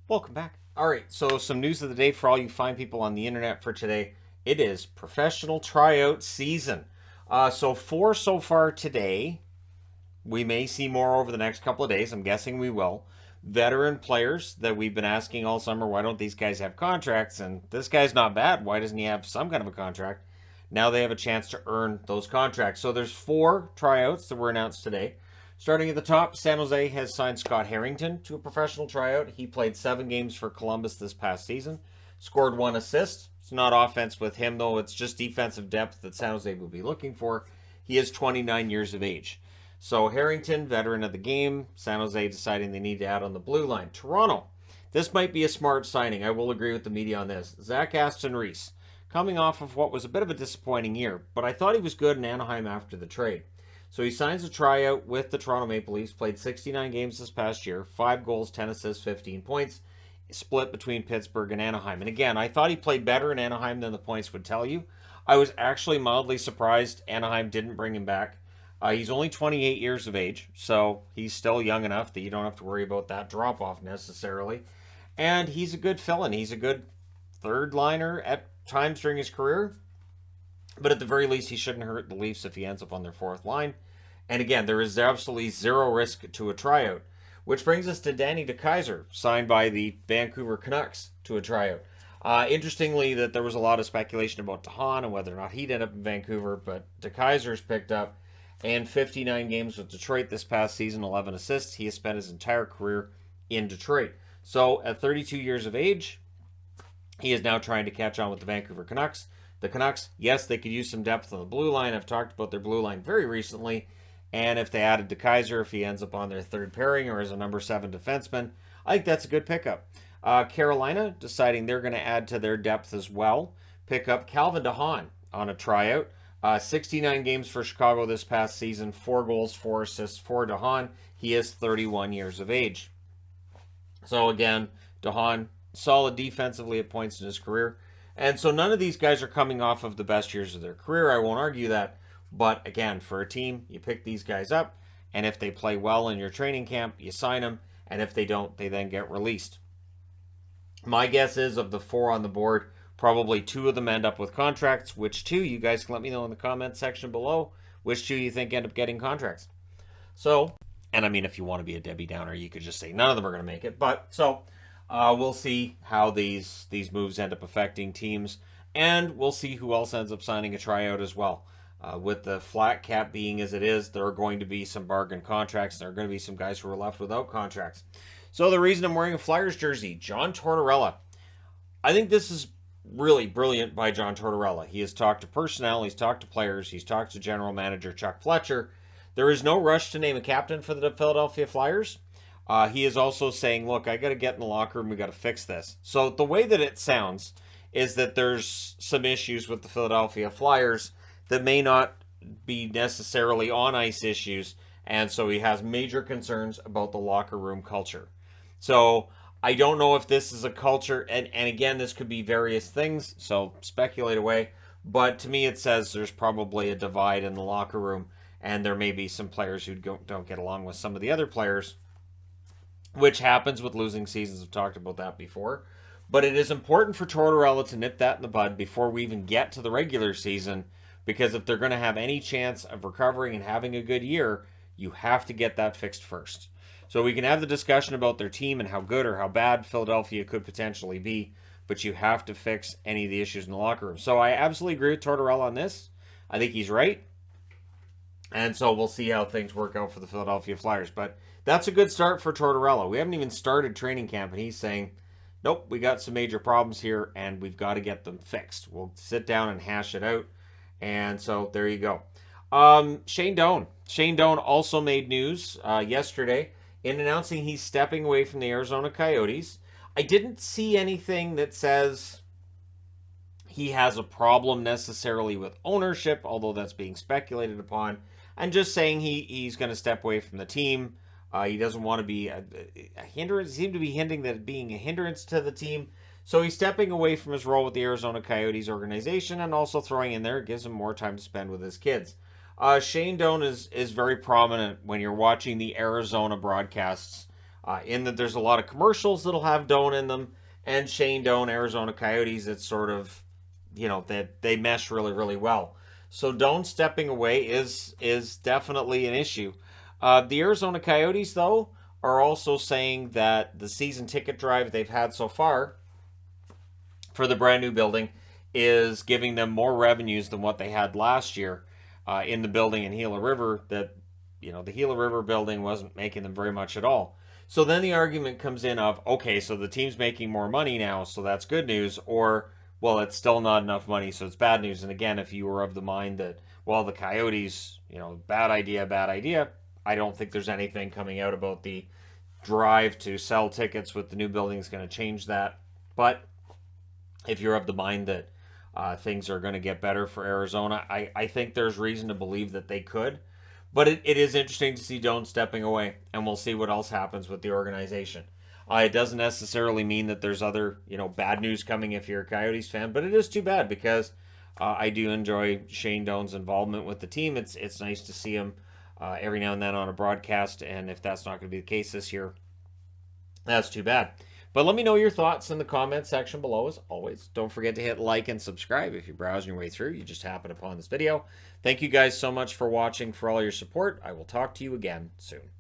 Welcome back. All right, so some news of the day for all you fine people on the internet for today. It is professional tryout season. So four so far today. We may see more over the next couple of days. I'm guessing we will. Veteran players that we've been asking all summer, why don't these guys have contracts? And this guy's not bad. Why doesn't he have some kind of a contract? Now they have a chance to earn those contracts. So there's four tryouts that were announced today. Starting at the top, San Jose has signed Scott Harrington to a professional tryout. He played 7 games for Columbus this past season, scored 1 assist. It's not offense with him, though. It's just defensive depth that San Jose will be looking for. He is 29 years of age. So Harrington, veteran of the game. San Jose deciding they need to add on the blue line. Toronto, this might be a smart signing. I will agree with the media on this. Zach Aston Reese, coming off of what was a bit of a disappointing year, but I thought he was good in Anaheim after the trade. So he signs a tryout with the Toronto Maple Leafs, played 69 games this past year, 5 goals, 10 assists, 15 points, split between Pittsburgh and Anaheim. And again, I thought he played better in Anaheim than the points would tell you. I was actually mildly surprised Anaheim didn't bring him back. He's only 28 years of age, so he's still young enough that you don't have to worry about that drop off necessarily. And he's a good fill in. He's a good third liner at times during his career. But at the very least, he shouldn't hurt the Leafs if he ends up on their fourth line. And again, there is absolutely zero risk to a tryout. Which brings us to Danny DeKeyser, signed by the Vancouver Canucks to a tryout. Interestingly, that there was a lot of speculation about DeHaan and whether or not he'd end up in Vancouver, but DeKeyser's picked up, and 59 games with Detroit this past season, 11 assists. He has spent his entire career in Detroit. So at 32 years of age, he is now trying to catch on with the Vancouver Canucks. The Canucks, yes, they could use some depth on the blue line. I've talked about their blue line very recently. And if they added DeKeyser, if he ends up on their third pairing or as a number 7 defenseman, I think that's a good pickup. Carolina deciding they're going to add to their depth as well. Pick up Calvin DeHaan on a tryout. 69 games for Chicago this past season, 4 goals, 4 assists for DeHaan. He is 31 years of age. So again, DeHaan, solid defensively at points in his career. And so none of these guys are coming off of the best years of their career. I won't argue that. But again, for a team, you pick these guys up, and if they play well in your training camp, you sign them, and if they don't, they then get released. My guess is of the 4 on the board, probably 2 of them end up with contracts. Which 2? You guys can let me know in the comments section below. Which 2 you think end up getting contracts? So, and I mean, if you want to be a Debbie Downer, you could just say none of them are going to make it. But so we'll see how these moves end up affecting teams, and we'll see who else ends up signing a tryout as well. With the flat cap being as it is, there are going to be some bargain contracts. There are going to be some guys who are left without contracts. So the reason I'm wearing a Flyers jersey, John Tortorella. I think this is really brilliant by John Tortorella. He has talked to personnel, he's talked to players, he's talked to general manager Chuck Fletcher. There is no rush to name a captain for the Philadelphia Flyers. He is also saying, look, I got to get in the locker room, we got to fix this. So the way that it sounds is that there's some issues with the Philadelphia Flyers that may not be necessarily on ice issues, and so he has major concerns about the locker room culture. So I don't know if this is a culture, and again, this could be various things, so speculate away, but to me it says there's probably a divide in the locker room, and there may be some players who don't get along with some of the other players, which happens with losing seasons. I've talked about that before. But it is important for Tortorella to nip that in the bud before we even get to the regular season, because if they're going to have any chance of recovering and having a good year, you have to get that fixed first. So we can have the discussion about their team and how good or how bad Philadelphia could potentially be, but you have to fix any of the issues in the locker room. So I absolutely agree with Tortorella on this. I think he's right. And so we'll see how things work out for the Philadelphia Flyers. But that's a good start for Tortorella. We haven't even started training camp, and he's saying, nope, we got some major problems here, and we've got to get them fixed. We'll sit down and hash it out. And so there you go. Shane Doan. Shane Doan also made news yesterday in announcing he's stepping away from the Arizona Coyotes. I didn't see anything that says he has a problem necessarily with ownership, although that's being speculated upon. I'm just saying he's going to step away from the team. He doesn't want to be a hindrance. He seemed to be hinting that being a hindrance to the team. So he's stepping away from his role with the Arizona Coyotes organization, and also throwing in there, it gives him more time to spend with his kids. Shane Doan is very prominent when you're watching the Arizona broadcasts in that there's a lot of commercials that'll have Doan in them, and Shane Doan, Arizona Coyotes, it's sort of, that they mesh really, really well. So Doan stepping away is definitely an issue. The Arizona Coyotes, though, are also saying that the season ticket drive they've had so far for the brand new building is giving them more revenues than what they had last year in the building in Gila River. That the Gila River building wasn't making them very much at all. So then the argument comes in of, okay, so the team's making more money now, so that's good news, or, well, it's still not enough money, so it's bad news. And again, if you were of the mind that, well, the Coyotes, bad idea, I don't think there's anything coming out about the drive to sell tickets with the new building is going to change that. But if you're of the mind that things are going to get better for Arizona, I think there's reason to believe that they could. But it is interesting to see Doan stepping away, and we'll see what else happens with the organization. It doesn't necessarily mean that there's other, bad news coming if you're a Coyotes fan, but it is too bad because I do enjoy Shane Doan's involvement with the team. It's nice to see him every now and then on a broadcast, and if that's not going to be the case this year, that's too bad. But let me know your thoughts in the comment section below, as always. Don't forget to hit like and subscribe if you're browsing your way through. You just happen upon this video. Thank you guys so much for watching, for all your support. I will talk to you again soon.